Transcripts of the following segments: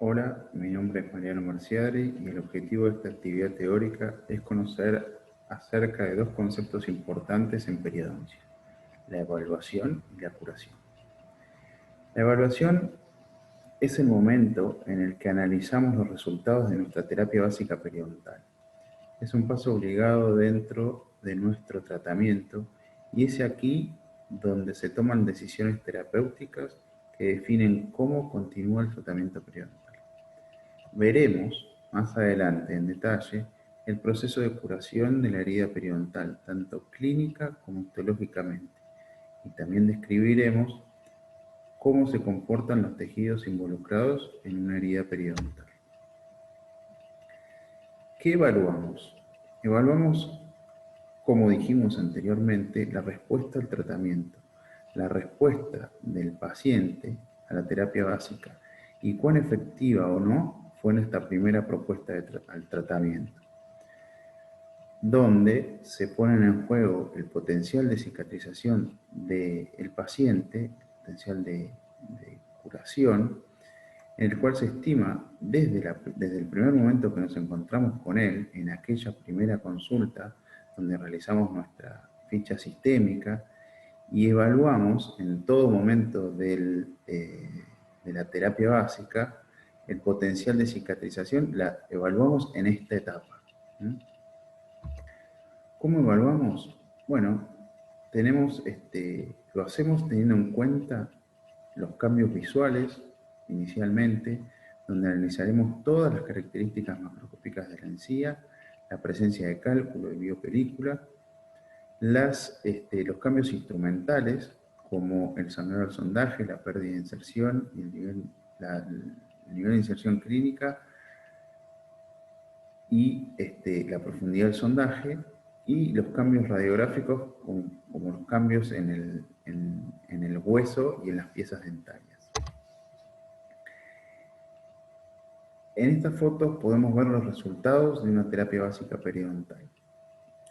Hola, mi nombre es Mariano Marciadri y el objetivo de esta actividad teórica es conocer acerca de dos conceptos importantes en periodoncia: la evaluación y la curación. La evaluación es el momento en el que analizamos los resultados de nuestra terapia básica periodontal. Es un paso obligado dentro de nuestro tratamiento y es aquí donde se toman decisiones terapéuticas que definen cómo continúa el tratamiento periodontal. Veremos más adelante en detalle el proceso de curación de la herida periodontal, tanto clínica como histológicamente, y también describiremos cómo se comportan los tejidos involucrados en una herida periodontal. ¿Qué evaluamos? Evaluamos, como dijimos anteriormente, la respuesta al tratamiento, la respuesta del paciente a la terapia básica y cuán efectiva o no fue nuestra primera propuesta al tratamiento, donde se ponen en juego el potencial de cicatrización del paciente, el potencial de curación, en el cual se estima desde el primer momento que nos encontramos con él, en aquella primera consulta donde realizamos nuestra ficha sistémica y evaluamos en todo momento de la terapia básica el potencial de cicatrización, la evaluamos en esta etapa. ¿Cómo evaluamos? Bueno, lo hacemos teniendo en cuenta los cambios visuales inicialmente, donde analizaremos todas las características macroscópicas de la encía, la presencia de cálculo y biopelícula, los cambios instrumentales, como el sangrado al sondaje, la pérdida de inserción y el nivel de inserción clínica y la profundidad del sondaje, y los cambios radiográficos como los cambios en el hueso y en las piezas dentarias. En estas fotos podemos ver los resultados de una terapia básica periodontal,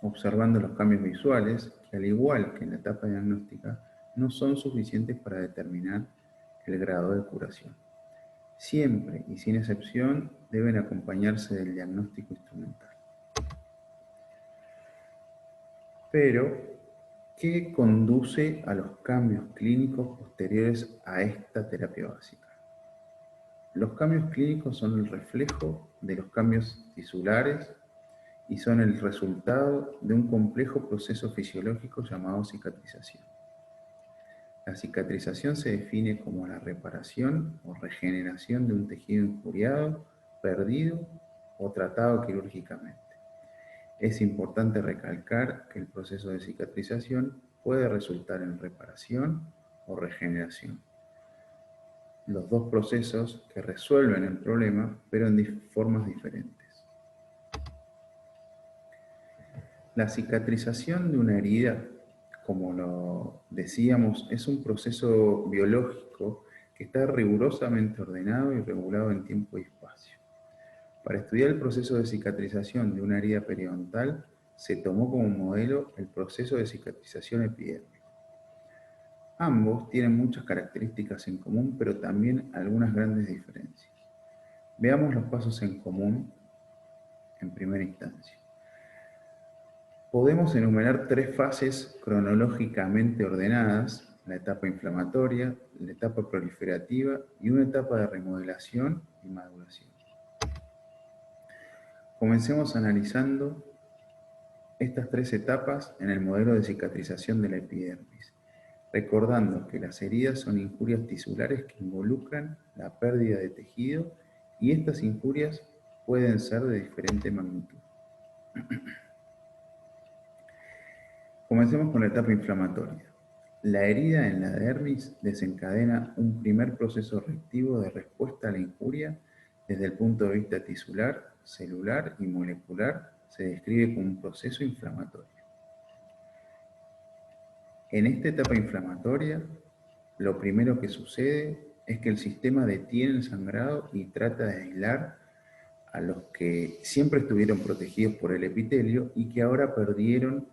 observando los cambios visuales que, al igual que en la etapa diagnóstica, no son suficientes para determinar el grado de curación. Siempre y sin excepción deben acompañarse del diagnóstico instrumental. Pero, ¿qué conduce a los cambios clínicos posteriores a esta terapia básica? Los cambios clínicos son el reflejo de los cambios tisulares y son el resultado de un complejo proceso fisiológico llamado cicatrización. La cicatrización se define como la reparación o regeneración de un tejido injuriado, perdido o tratado quirúrgicamente. Es importante recalcar que el proceso de cicatrización puede resultar en reparación o regeneración. Los dos procesos que resuelven el problema, pero en formas diferentes. La cicatrización de una herida, como lo decíamos, es un proceso biológico que está rigurosamente ordenado y regulado en tiempo y espacio. Para estudiar el proceso de cicatrización de una herida periodontal, se tomó como modelo el proceso de cicatrización epidérmico. Ambos tienen muchas características en común, pero también algunas grandes diferencias. Veamos los pasos en común en primera instancia. Podemos enumerar tres fases cronológicamente ordenadas: la etapa inflamatoria, la etapa proliferativa y una etapa de remodelación y maduración. Comencemos analizando estas tres etapas en el modelo de cicatrización de la epidermis, recordando que las heridas son injurias tisulares que involucran la pérdida de tejido y estas injurias pueden ser de diferente magnitud. Comencemos con la etapa inflamatoria. La herida en la dermis desencadena un primer proceso reactivo de respuesta a la injuria desde el punto de vista tisular, celular y molecular. Se describe como un proceso inflamatorio. En esta etapa inflamatoria, lo primero que sucede es que el sistema detiene el sangrado y trata de aislar a los que siempre estuvieron protegidos por el epitelio y que ahora perdieron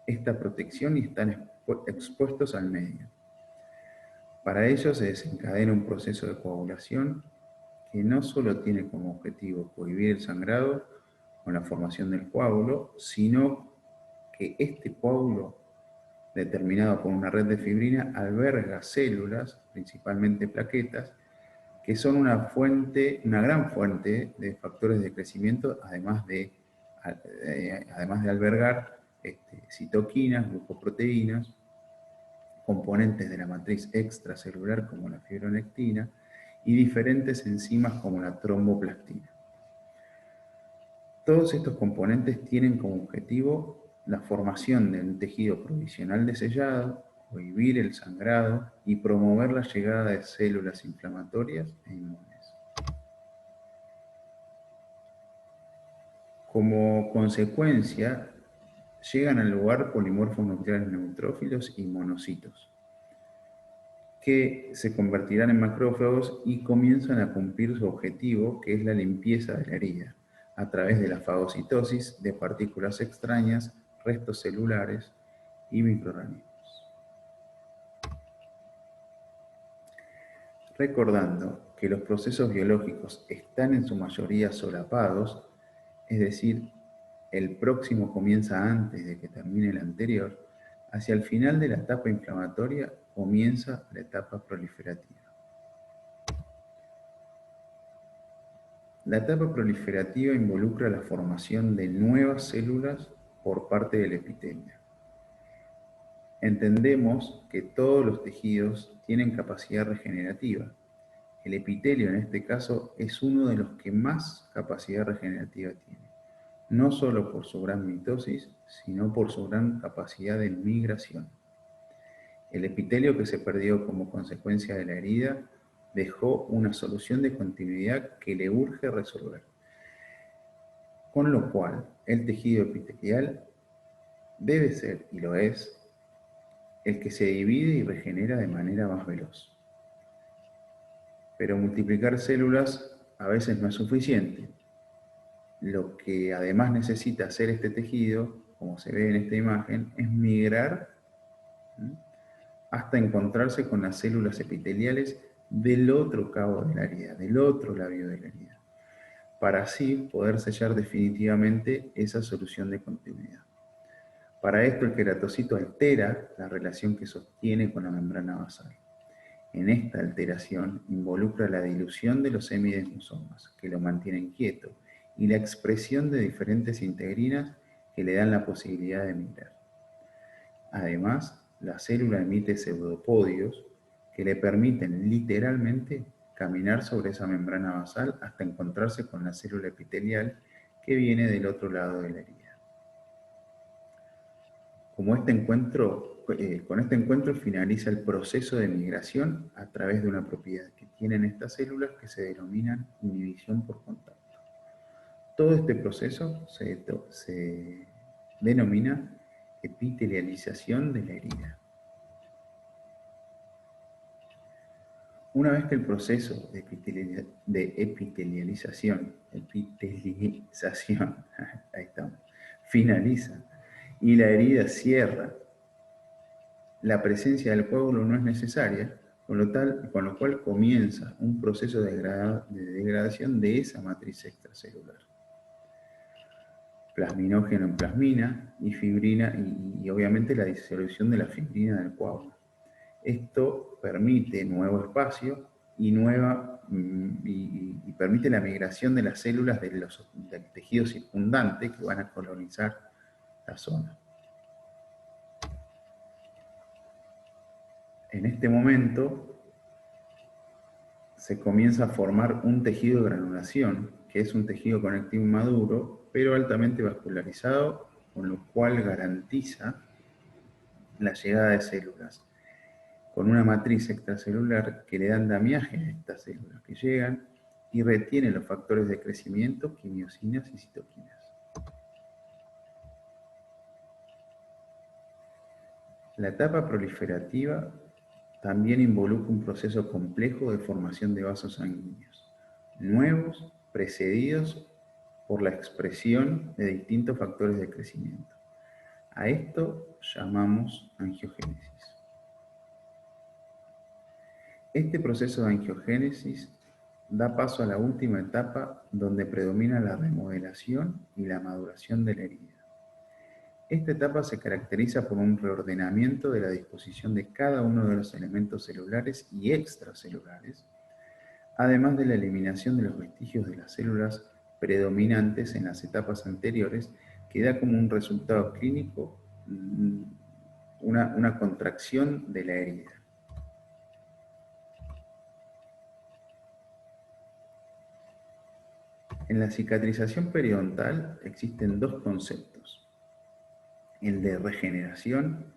esta protección y están expuestos al medio. Para ello se desencadena un proceso de coagulación que no solo tiene como objetivo cohibir el sangrado con la formación del coágulo, sino que este coágulo, determinado por una red de fibrina, alberga células, principalmente plaquetas, que son una gran fuente de factores de crecimiento, además de albergar citoquinas, glucoproteínas, componentes de la matriz extracelular como la fibronectina y diferentes enzimas como la tromboplastina. Todos estos componentes tienen como objetivo la formación de un tejido provisional de sellado, cohibir el sangrado y promover la llegada de células inflamatorias e inmunes. Como consecuencia, llegan al lugar polimorfos nucleares neutrófilos y monocitos, que se convertirán en macrófagos y comienzan a cumplir su objetivo, que es la limpieza de la herida, a través de la fagocitosis de partículas extrañas, restos celulares y microorganismos. Recordando que los procesos biológicos están en su mayoría solapados, es decir, el próximo comienza antes de que termine el anterior, hacia el final de la etapa inflamatoria comienza la etapa proliferativa. La etapa proliferativa involucra la formación de nuevas células por parte del epitelio. Entendemos que todos los tejidos tienen capacidad regenerativa. El epitelio en este caso es uno de los que más capacidad regenerativa tiene, no solo por su gran mitosis, sino por su gran capacidad de migración. El epitelio que se perdió como consecuencia de la herida dejó una solución de continuidad que le urge resolver. Con lo cual, el tejido epitelial debe ser, y lo es, el que se divide y regenera de manera más veloz. Pero multiplicar células a veces no es suficiente. Lo que además necesita hacer este tejido, como se ve en esta imagen, es migrar hasta encontrarse con las células epiteliales del otro cabo de la herida, del otro labio de la herida, para así poder sellar definitivamente esa solución de continuidad. Para esto el queratocito altera la relación que sostiene con la membrana basal. En esta alteración involucra la dilución de los hemidesmosomas, que lo mantienen quieto, y la expresión de diferentes integrinas que le dan la posibilidad de migrar. Además, la célula emite pseudopodios que le permiten literalmente caminar sobre esa membrana basal hasta encontrarse con la célula epitelial que viene del otro lado de la herida. Con este encuentro finaliza el proceso de migración a través de una propiedad que tienen estas células que se denominan inhibición por contacto. Todo este proceso se denomina epitelialización de la herida. Una vez que el proceso de epitelialización ahí estamos, finaliza y la herida cierra, la presencia del coágulo no es necesaria, con lo cual comienza un proceso de degradación de esa matriz extracelular. Plasminógeno en plasmina y fibrina y obviamente la disolución de la fibrina del coágulo. Esto permite nuevo espacio y permite la migración de las células del tejido circundante que van a colonizar la zona. En este momento se comienza a formar un tejido de granulación, que es un tejido conectivo maduro, pero altamente vascularizado, con lo cual garantiza la llegada de células, con una matriz extracelular que le da andamiaje a estas células que llegan y retiene los factores de crecimiento, quimiosinas y citoquinas. La etapa proliferativa también involucra un proceso complejo de formación de vasos sanguíneos, nuevos, precedidos por la expresión de distintos factores de crecimiento. A esto llamamos angiogénesis. Este proceso de angiogénesis da paso a la última etapa donde predomina la remodelación y la maduración de la herida. Esta etapa se caracteriza por un reordenamiento de la disposición de cada uno de los elementos celulares y extracelulares, además de la eliminación de los vestigios de las células predominantes en las etapas anteriores, que da como un resultado clínico una contracción de la herida. En la cicatrización periodontal existen dos conceptos: el de regeneración,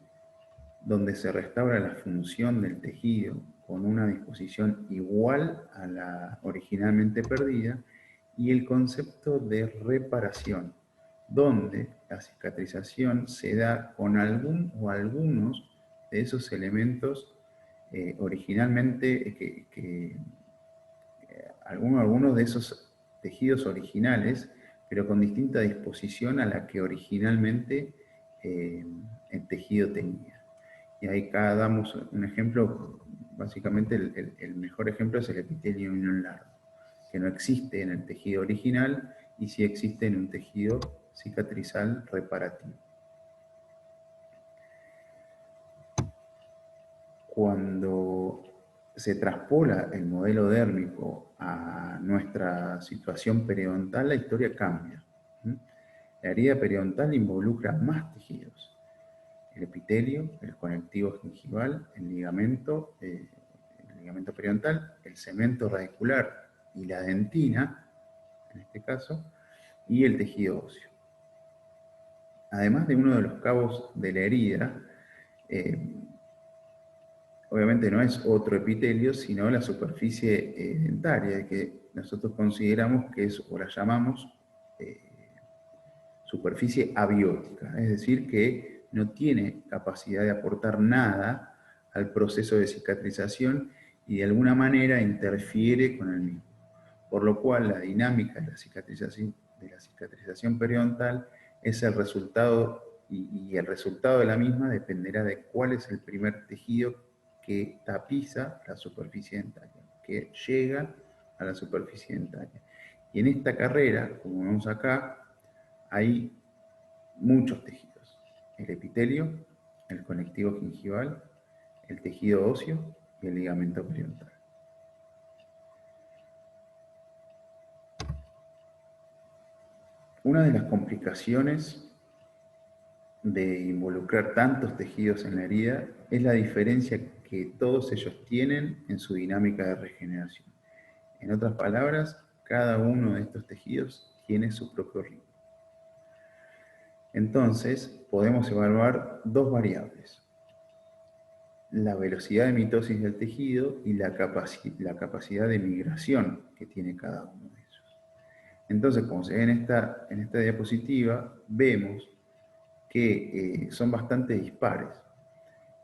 donde se restaura la función del tejido con una disposición igual a la originalmente perdida, y el concepto de reparación, donde la cicatrización se da con algún o algunos de esos elementos originalmente, algunos de esos tejidos originales, pero con distinta disposición a la que originalmente el tejido tenía. Y ahí acá damos un ejemplo, básicamente el mejor ejemplo es el epitelio unión largo, que no existe en el tejido original y sí existe en un tejido cicatrizal reparativo. Cuando se traspola el modelo dérmico a nuestra situación periodontal, la historia cambia. La herida periodontal involucra más tejidos: el epitelio, el conectivo gingival, el ligamento periodontal, el cemento radicular y la dentina, en este caso, y el tejido óseo. Además de uno de los cabos de la herida, obviamente no es otro epitelio, sino la superficie dentaria, que nosotros consideramos que es, o la llamamos, superficie abiótica, es decir, que no tiene capacidad de aportar nada al proceso de cicatrización y de alguna manera interfiere con el mismo. Por lo cual la dinámica de la cicatrización periodontal es el resultado, y el resultado de la misma dependerá de cuál es el primer tejido que tapiza la superficie dentaria, que llega a la superficie dentaria. Y en esta carrera, como vemos acá, hay muchos tejidos: el epitelio, el conectivo gingival, el tejido óseo y el ligamento periodontal. Una de las complicaciones de involucrar tantos tejidos en la herida es la diferencia que todos ellos tienen en su dinámica de regeneración. En otras palabras, cada uno de estos tejidos tiene su propio ritmo. Entonces, podemos evaluar dos variables: la velocidad de mitosis del tejido y la capacidad de migración que tiene cada uno de ellos. Entonces, como se ve en esta diapositiva, vemos que son bastante dispares.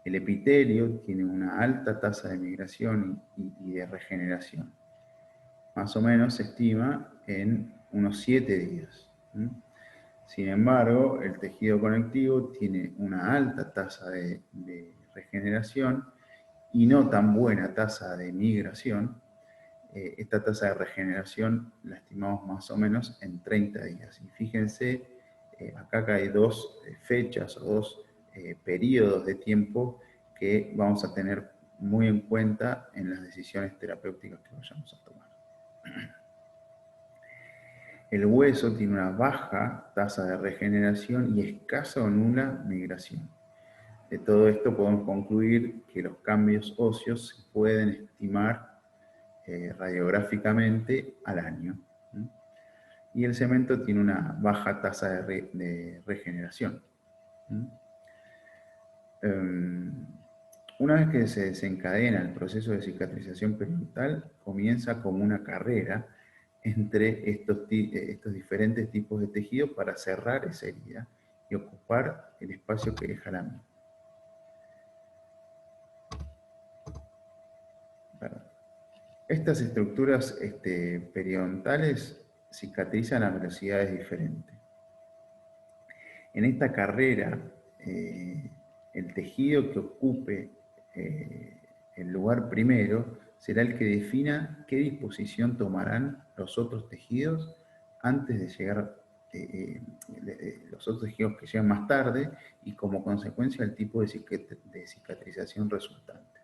El epitelio tiene una alta tasa de migración y de regeneración. Más o menos se estima en unos 7 días. Sin embargo, el tejido conectivo tiene una alta tasa de regeneración y no tan buena tasa de migración. Esta tasa de regeneración la estimamos más o menos en 30 días. Y fíjense, acá hay dos fechas o dos periodos de tiempo que vamos a tener muy en cuenta en las decisiones terapéuticas que vayamos a tomar. El hueso tiene una baja tasa de regeneración y escasa o nula migración. De todo esto podemos concluir que los cambios óseos se pueden estimar radiográficamente al año. Y el cemento tiene una baja tasa de regeneración. Una vez que se desencadena el proceso de cicatrización periodontal, comienza como una carrera entre estos diferentes tipos de tejido para cerrar esa herida y ocupar el espacio que deja la misma. Estas estructuras periodontales cicatrizan a velocidades diferentes. En esta carrera, el tejido que ocupe el lugar primero será el que defina qué disposición tomarán los otros tejidos antes de llegar, los otros tejidos que llegan más tarde, y como consecuencia el tipo de cicatrización resultante.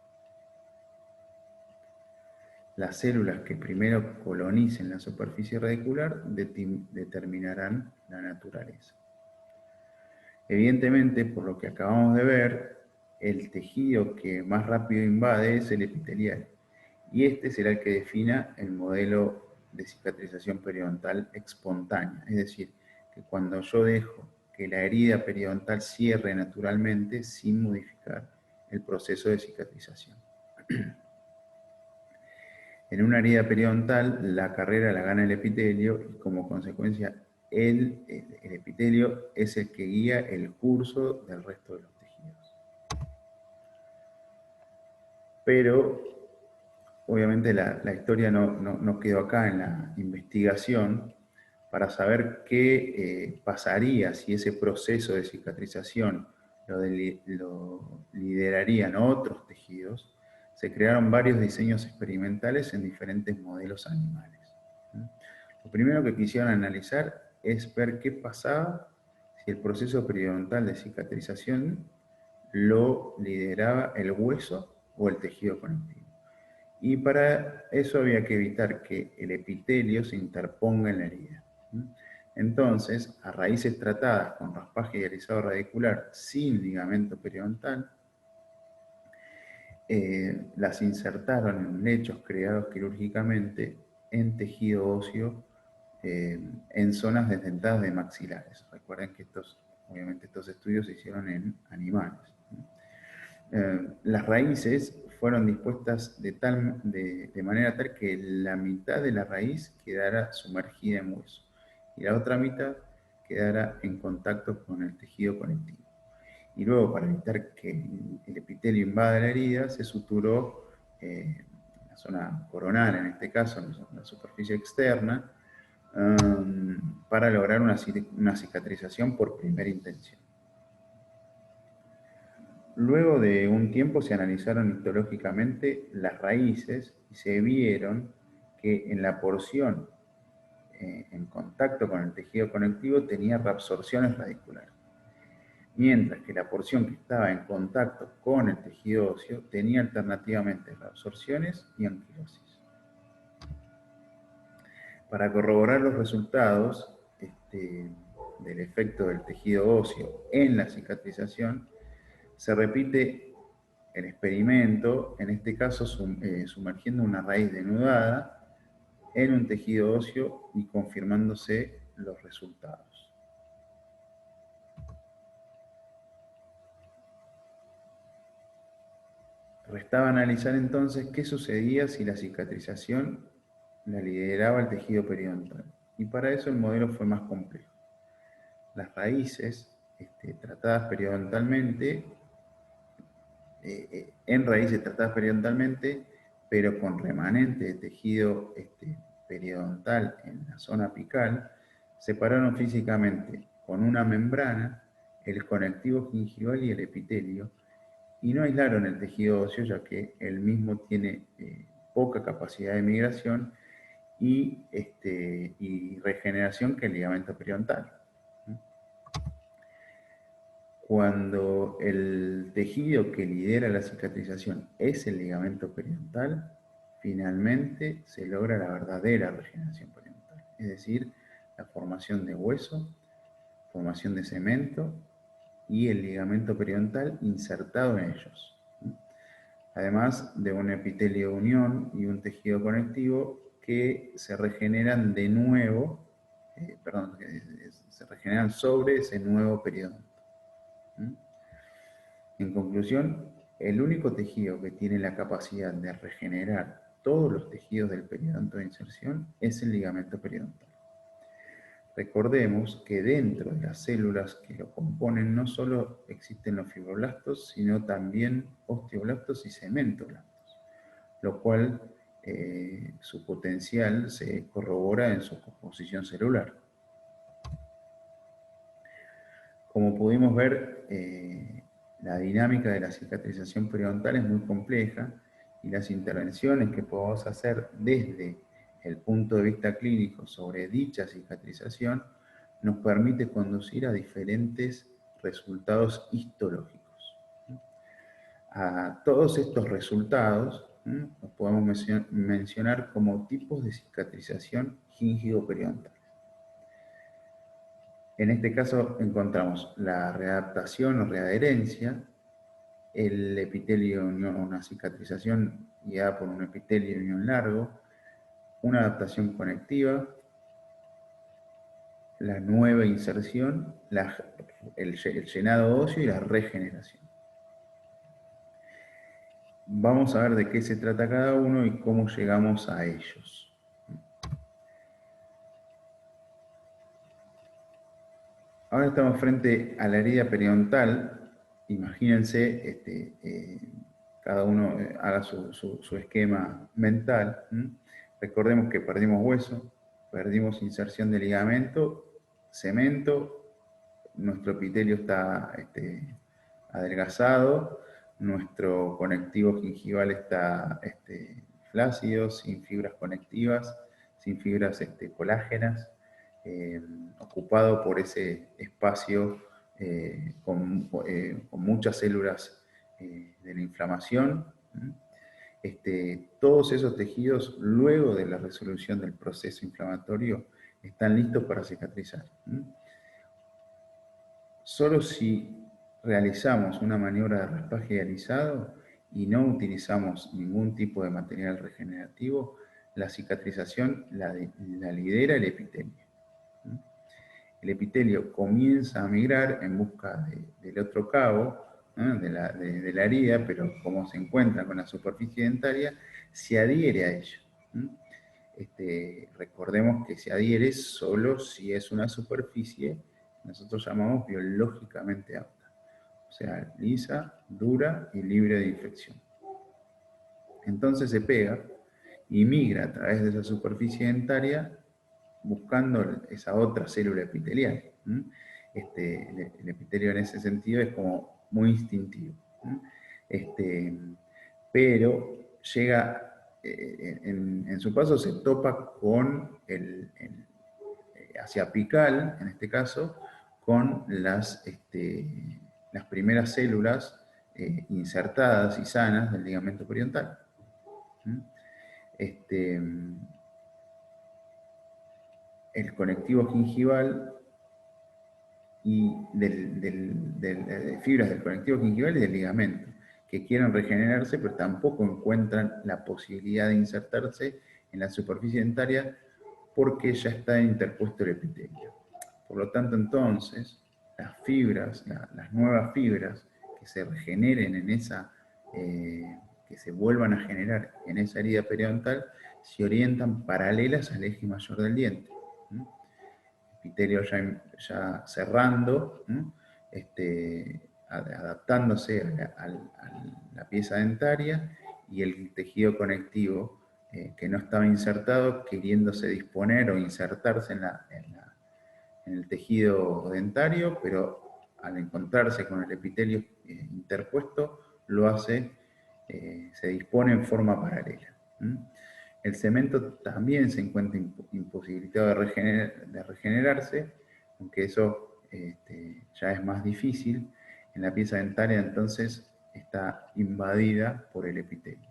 Las células que primero colonicen la superficie radicular determinarán la naturaleza. Evidentemente, por lo que acabamos de ver, el tejido que más rápido invade es el epitelial, y este será el que defina el modelo de cicatrización periodontal espontánea, es decir, que cuando yo dejo que la herida periodontal cierre naturalmente sin modificar el proceso de cicatrización. En una herida periodontal, la carrera la gana el epitelio y como consecuencia el epitelio es el que guía el curso del resto de los tejidos. Pero, obviamente, la historia no quedó acá en la investigación. Para saber qué pasaría si ese proceso de cicatrización lo liderarían otros tejidos, se crearon varios diseños experimentales en diferentes modelos animales. Lo primero que quisieron analizar es ver qué pasaba si el proceso periodontal de cicatrización lo lideraba el hueso o el tejido conectivo. Y para eso había que evitar que el epitelio se interponga en la herida. Entonces, a raíces tratadas con raspaje y alisado radicular sin ligamento periodontal, las insertaron en lechos creados quirúrgicamente en tejido óseo en zonas desdentadas de maxilares. Recuerden que obviamente estos estudios se hicieron en animales. Las raíces fueron dispuestas de manera tal que la mitad de la raíz quedara sumergida en hueso y la otra mitad quedara en contacto con el tejido conectivo. Y luego, para evitar que el epitelio invada la herida, se suturó la zona coronal, en este caso, en la superficie externa, para lograr una cicatrización por primera intención. Luego de un tiempo se analizaron histológicamente las raíces y se vieron que en la porción en contacto con el tejido conectivo tenía reabsorciones radiculares, mientras que la porción que estaba en contacto con el tejido óseo tenía alternativamente reabsorciones y anquilosis. Para corroborar los resultados del efecto del tejido óseo en la cicatrización, se repite el experimento, en este caso sumergiendo una raíz denudada en un tejido óseo y confirmándose los resultados. Restaba analizar entonces qué sucedía si la cicatrización la lideraba el tejido periodontal. Y para eso el modelo fue más complejo. Las raíces tratadas periodontalmente, pero con remanente de tejido periodontal en la zona apical, separaron físicamente con una membrana el conectivo gingival y el epitelio, y no aislaron el tejido óseo, ya que el mismo tiene poca capacidad de migración y regeneración que el ligamento periodontal. Cuando el tejido que lidera la cicatrización es el ligamento periodontal, finalmente se logra la verdadera regeneración periodontal, es decir, la formación de hueso, formación de cemento y el ligamento periodontal insertado en ellos. Además de un epitelio de unión y un tejido conectivo que se regeneran de nuevo, se regeneran sobre ese nuevo periodonto. En conclusión, el único tejido que tiene la capacidad de regenerar todos los tejidos del periodonto de inserción es el ligamento periodontal. Recordemos que dentro de las células que lo componen no solo existen los fibroblastos, sino también osteoblastos y cementoblastos, lo cual su potencial se corrobora en su composición celular. Como pudimos ver, la dinámica de la cicatrización periodontal es muy compleja y las intervenciones que podemos hacer desde el punto de vista clínico sobre dicha cicatrización nos permite conducir a diferentes resultados histológicos. A todos estos resultados los podemos mencionar como tipos de cicatrización gingivo-periodontal. En este caso encontramos la readaptación o readherencia, el epitelio unión, una cicatrización guiada por un epitelio unión largo, una adaptación conectiva, la nueva inserción, el llenado óseo y la regeneración. Vamos a ver de qué se trata cada uno y cómo llegamos a ellos. Ahora estamos frente a la herida periodontal. Imagínense, cada uno haga su esquema mental. Recordemos que perdimos hueso, perdimos inserción de ligamento, cemento, nuestro epitelio está adelgazado, nuestro conectivo gingival está flácido, sin fibras conectivas, sin fibras colágenas, ocupado por ese espacio con muchas células de la inflamación. Todos esos tejidos, luego de la resolución del proceso inflamatorio, están listos para cicatrizar. Solo si realizamos una maniobra de raspaje dializado y no utilizamos ningún tipo de material regenerativo, la cicatrización la lidera el epitelio. El epitelio comienza a migrar en busca del otro cabo, de la herida, pero como se encuentra con la superficie dentaria, se adhiere a ella. Recordemos que se adhiere solo si es una superficie que nosotros llamamos biológicamente apta, o sea, lisa, dura y libre de infección. Entonces se pega y migra a través de esa superficie dentaria buscando esa otra célula epitelial. El epitelio en ese sentido es como muy instintivo. Pero llega, en su paso se topa con hacia apical, en este caso, con las primeras células insertadas y sanas del ligamento periodontal. El conectivo gingival y fibras del conectivo gingival y del ligamento, que quieren regenerarse, pero tampoco encuentran la posibilidad de insertarse en la superficie dentaria porque ya está interpuesto el epitelio. Por lo tanto, entonces, las fibras, las nuevas fibras que se regeneren en esa, que se vuelvan a generar en esa herida periodontal, se orientan paralelas al eje mayor del diente. Epitelio ya cerrando, adaptándose a la pieza dentaria, y el tejido conectivo que no estaba insertado queriéndose disponer o insertarse en el tejido dentario, pero al encontrarse con el epitelio interpuesto, lo hace, se dispone en forma paralela. El cemento también se encuentra imposibilitado de regenerarse, aunque eso ya es más difícil. En la pieza dentaria entonces está invadida por el epitelio.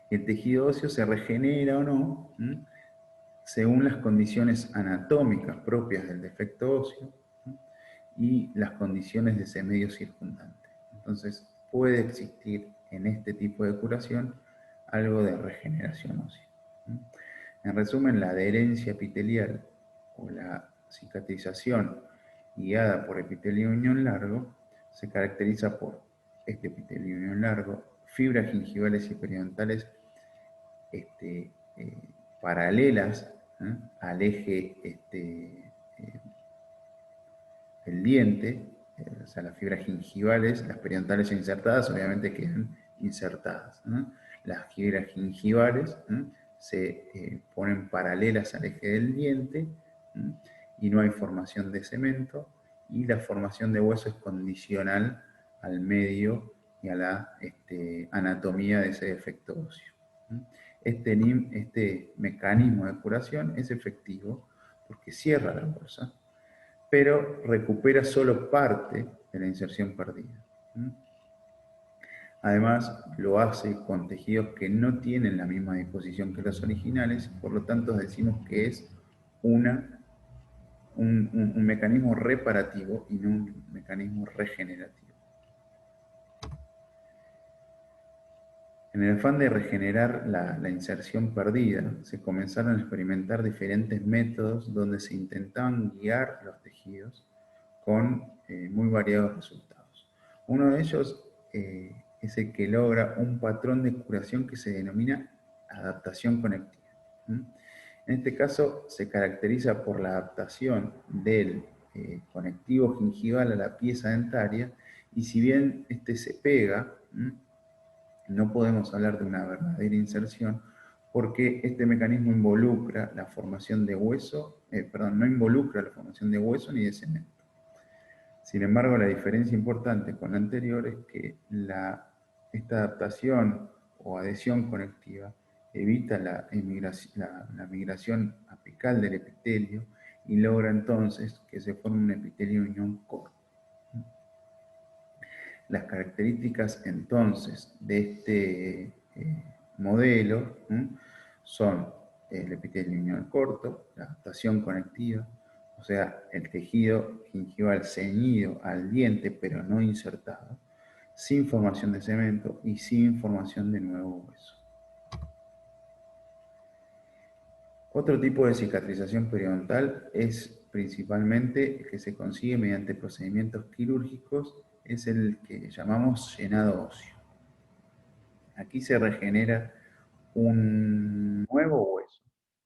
El tejido óseo se regenera o no según las condiciones anatómicas propias del defecto óseo y las condiciones de ese medio circundante. Entonces puede existir en este tipo de curación algo de regeneración ósea. En resumen, la adherencia epitelial o la cicatrización guiada por epitelio unión largo se caracteriza por este epitelio unión largo, fibras gingivales y periodontales paralelas al eje del diente, o sea, las fibras gingivales, las periodontales insertadas, obviamente quedan insertadas. Las fibras gingivales se ponen paralelas al eje del diente y no hay formación de cemento, y la formación de hueso es condicional al medio y a la anatomía de ese defecto óseo. Este mecanismo de curación es efectivo porque cierra la bolsa, pero recupera solo parte de la inserción perdida. Además, lo hace con tejidos que no tienen la misma disposición que los originales, por lo tanto decimos que es un mecanismo reparativo y no un mecanismo regenerativo. En el afán de regenerar la inserción perdida, se comenzaron a experimentar diferentes métodos donde se intentaban guiar los tejidos con muy variados resultados. Uno de ellos es el que logra un patrón de curación que se denomina adaptación conectiva. En este caso se caracteriza por la adaptación del conectivo gingival a la pieza dentaria, y si bien este se pega, no podemos hablar de una verdadera inserción porque este mecanismo involucra la formación de hueso, no involucra la formación de hueso ni de cemento. Sin embargo, la diferencia importante con la anterior es que esta adaptación o adhesión conectiva evita la migración apical del epitelio y logra entonces que se forme un epitelio unión corto. Las características entonces de este modelo son el epitelio unión corto, la adaptación conectiva, o sea, el tejido gingival ceñido al diente pero no insertado, sin formación de cemento y sin formación de nuevo hueso. Otro tipo de cicatrización periodontal es principalmente el que se consigue mediante procedimientos quirúrgicos, es el que llamamos llenado óseo. Aquí se regenera un nuevo hueso,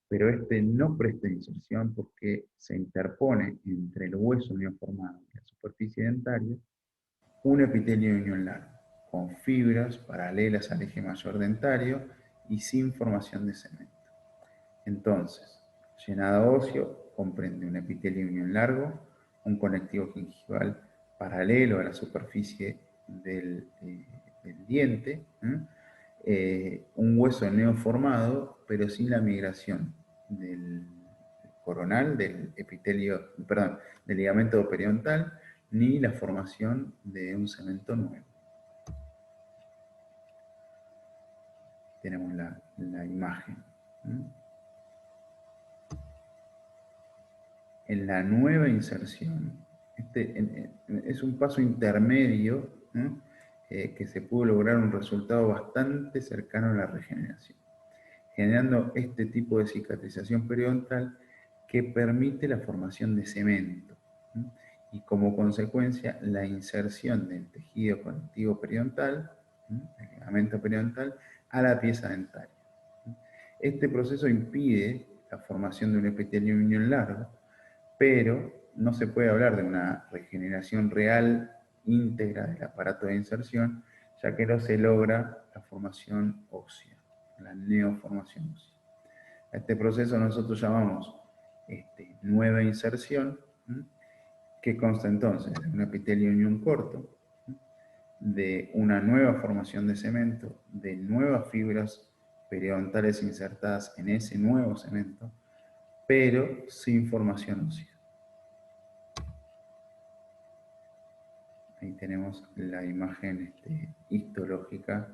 pero este no presta inserción porque se interpone entre el hueso neoformado y la superficie dentaria un epitelio de unión largo, con fibras paralelas al eje mayor dentario y sin formación de cemento. Entonces, llenado óseo comprende un epitelio de unión largo, un conectivo gingival paralelo a la superficie del diente, un hueso neoformado, pero sin la migración del coronal, del ligamento periodontal, ni la formación de un cemento nuevo. Tenemos la imagen. En la nueva inserción, es un paso intermedio que se pudo lograr un resultado bastante cercano a la regeneración, generando este tipo de cicatrización periodontal que permite la formación de cemento y como consecuencia la inserción del tejido conectivo periodontal, el ligamento periodontal, a la pieza dentaria. Este proceso impide la formación de un epitelio unión largo, pero no se puede hablar de una regeneración real íntegra del aparato de inserción, ya que no se logra la formación ósea, la neoformación ósea. A este proceso nosotros llamamos nueva inserción, que consta entonces de un epitelio unión corto, de una nueva formación de cemento, de nuevas fibras periodontales insertadas en ese nuevo cemento, pero sin formación ósea. Ahí tenemos la imagen histológica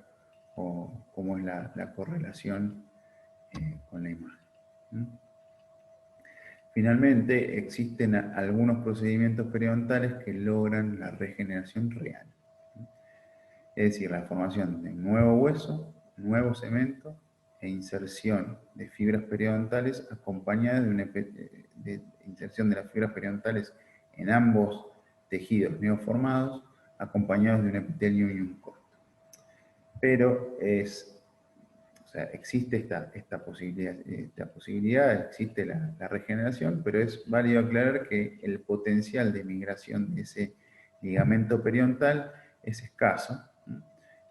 o cómo es la correlación con la imagen. Finalmente, existen algunos procedimientos periodontales que logran la regeneración real. Es decir, la formación de nuevo hueso, nuevo cemento e inserción de fibras periodontales acompañada de inserción de las fibras periodontales en ambos tejidos neoformados acompañados de un epitelio unión corto. Pero existe esta posibilidad, existe la regeneración, pero es válido aclarar que el potencial de migración de ese ligamento periodontal es escaso,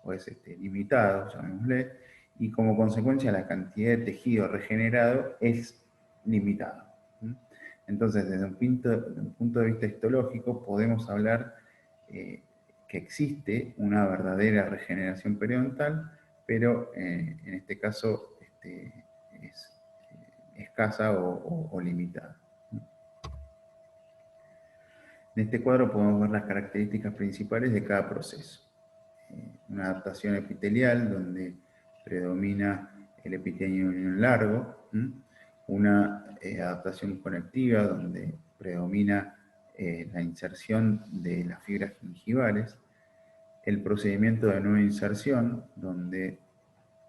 o es limitado, llamémosle, y como consecuencia la cantidad de tejido regenerado es limitada. Entonces, desde un punto de vista histológico, podemos hablar que existe una verdadera regeneración periodontal, pero en este caso es escasa o limitada. En este cuadro podemos ver las características principales de cada proceso. Una adaptación epitelial donde predomina el epitelio unión largo, una adaptación conectiva donde predomina la inserción de las fibras gingivales, el procedimiento de nueva inserción donde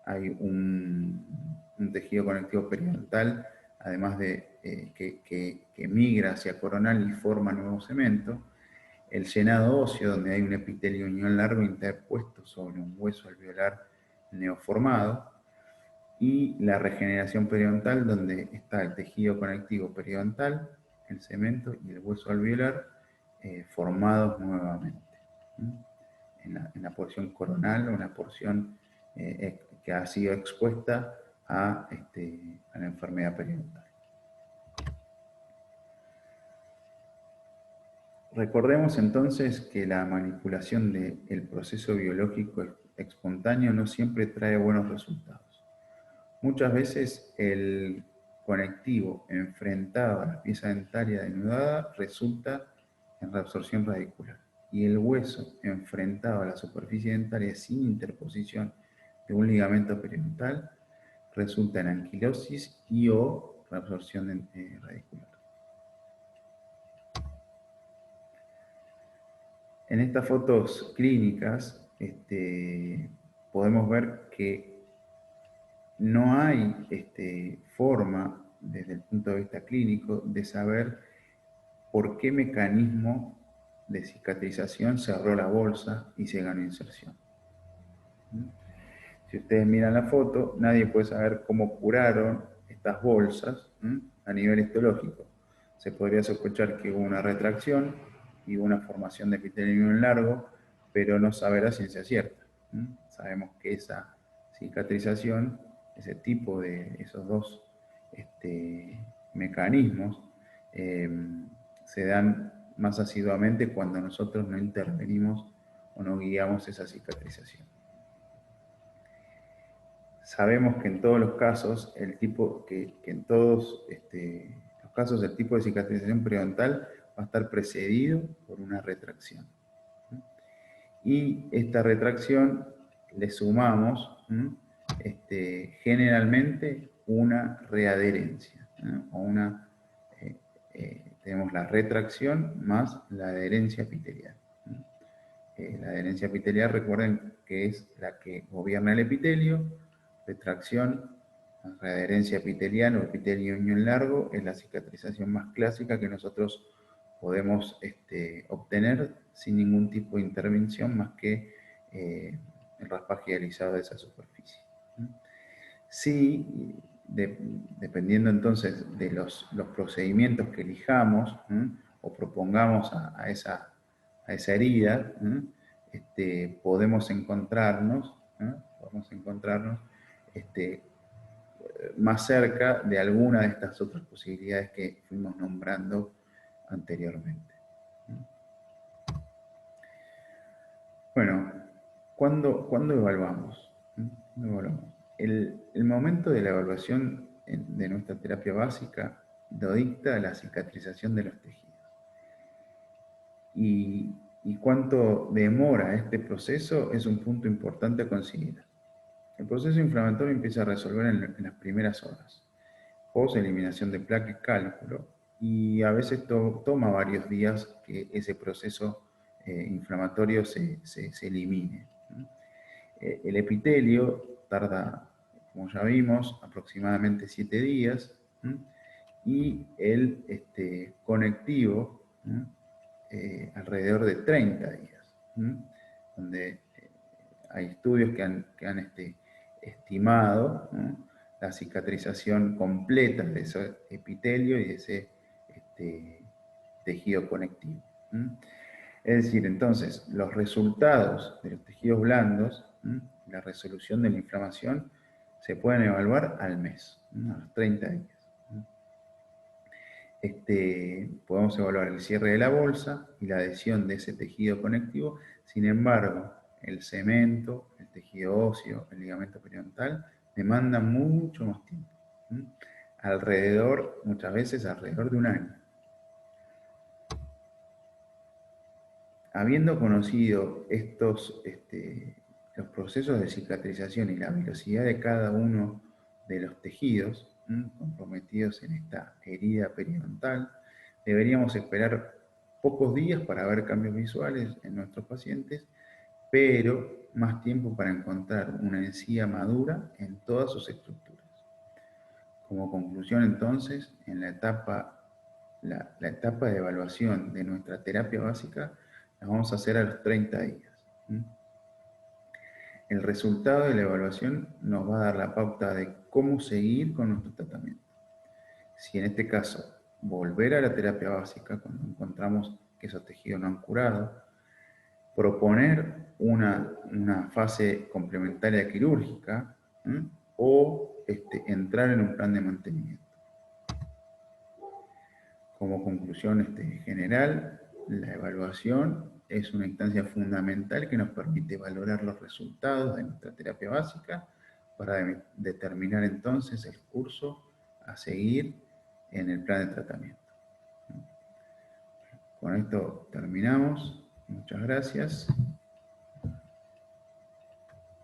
hay un tejido conectivo periodontal, además de que migra hacia coronal y forma nuevo cemento, el llenado óseo, donde hay un epitelio unión largo interpuesto sobre un hueso alveolar neoformado, y la regeneración periodontal, donde está el tejido conectivo periodontal, el cemento y el hueso alveolar formados nuevamente en la porción coronal o en la porción que ha sido expuesta a la enfermedad periodontal. Recordemos entonces que la manipulación del proceso biológico espontáneo no siempre trae buenos resultados. Muchas veces el conectivo enfrentado a la pieza dentaria denudada resulta en reabsorción radicular y el hueso enfrentado a la superficie dentaria sin interposición de un ligamento periodontal resulta en anquilosis y o reabsorción radicular. En estas fotos clínicas podemos ver que no hay forma, desde el punto de vista clínico, de saber por qué mecanismo de cicatrización cerró la bolsa y se ganó inserción. Si ustedes miran la foto, nadie puede saber cómo curaron estas bolsas a nivel histológico. Se podría sospechar que hubo una retracción y una formación de epitelio en largo, pero no saber a ciencia cierta. Sabemos que esa cicatrización, ese tipo de esos dos mecanismos, se dan más asiduamente cuando nosotros no intervenimos o no guiamos esa cicatrización. Sabemos que en todos los casos, en todos los casos, el tipo de cicatrización periodontal va a estar precedido por una retracción. Y esta retracción le sumamos generalmente una readherencia, o tenemos la retracción más la adherencia epitelial. La adherencia epitelial, recuerden que es la que gobierna el epitelio. Retracción, readherencia epitelial o epitelio unión largo es la cicatrización más clásica que nosotros podemos obtener sin ningún tipo de intervención más que el raspaje dializado de esa superficie. Sí, dependiendo entonces de los procedimientos que elijamos o propongamos a esa herida, podemos encontrarnos más cerca de alguna de estas otras posibilidades que fuimos nombrando anteriormente. Bueno, ¿cuándo evaluamos? El momento de la evaluación de nuestra terapia básica lo dicta la cicatrización de los tejidos. Y cuánto demora este proceso es un punto importante a considerar. El proceso inflamatorio empieza a resolver en las primeras horas, post eliminación de placa y cálculo, y a veces toma varios días que ese proceso inflamatorio se elimine. El epitelio tarda, como ya vimos, aproximadamente 7 días, y el conectivo alrededor de 30 días, donde hay estudios que han estimado la cicatrización completa de ese epitelio y de ese tejido conectivo. Es decir, entonces, los resultados de los tejidos blandos, la resolución de la inflamación, se pueden evaluar al mes, a los 30 días. Podemos evaluar el cierre de la bolsa y la adhesión de ese tejido conectivo Sin embargo, el cemento, el tejido óseo, el ligamento periodontal, demandan mucho más tiempo. Muchas veces alrededor de un año. Habiendo conocido los procesos de cicatrización y la velocidad de cada uno de los tejidos comprometidos en esta herida periodontal, deberíamos esperar pocos días para ver cambios visuales en nuestros pacientes, pero más tiempo para encontrar una encía madura en todas sus estructuras. Como conclusión, entonces, en la etapa de evaluación de nuestra terapia básica la vamos a hacer a los 30 días. El resultado de la evaluación nos va a dar la pauta de cómo seguir con nuestro tratamiento. Si en este caso volver a la terapia básica cuando encontramos que esos tejidos no han curado, proponer una fase complementaria quirúrgica o entrar en un plan de mantenimiento. Como conclusión general, la evaluación es una instancia fundamental que nos permite valorar los resultados de nuestra terapia básica para determinar entonces el curso a seguir en el plan de tratamiento. Con esto terminamos. Muchas gracias.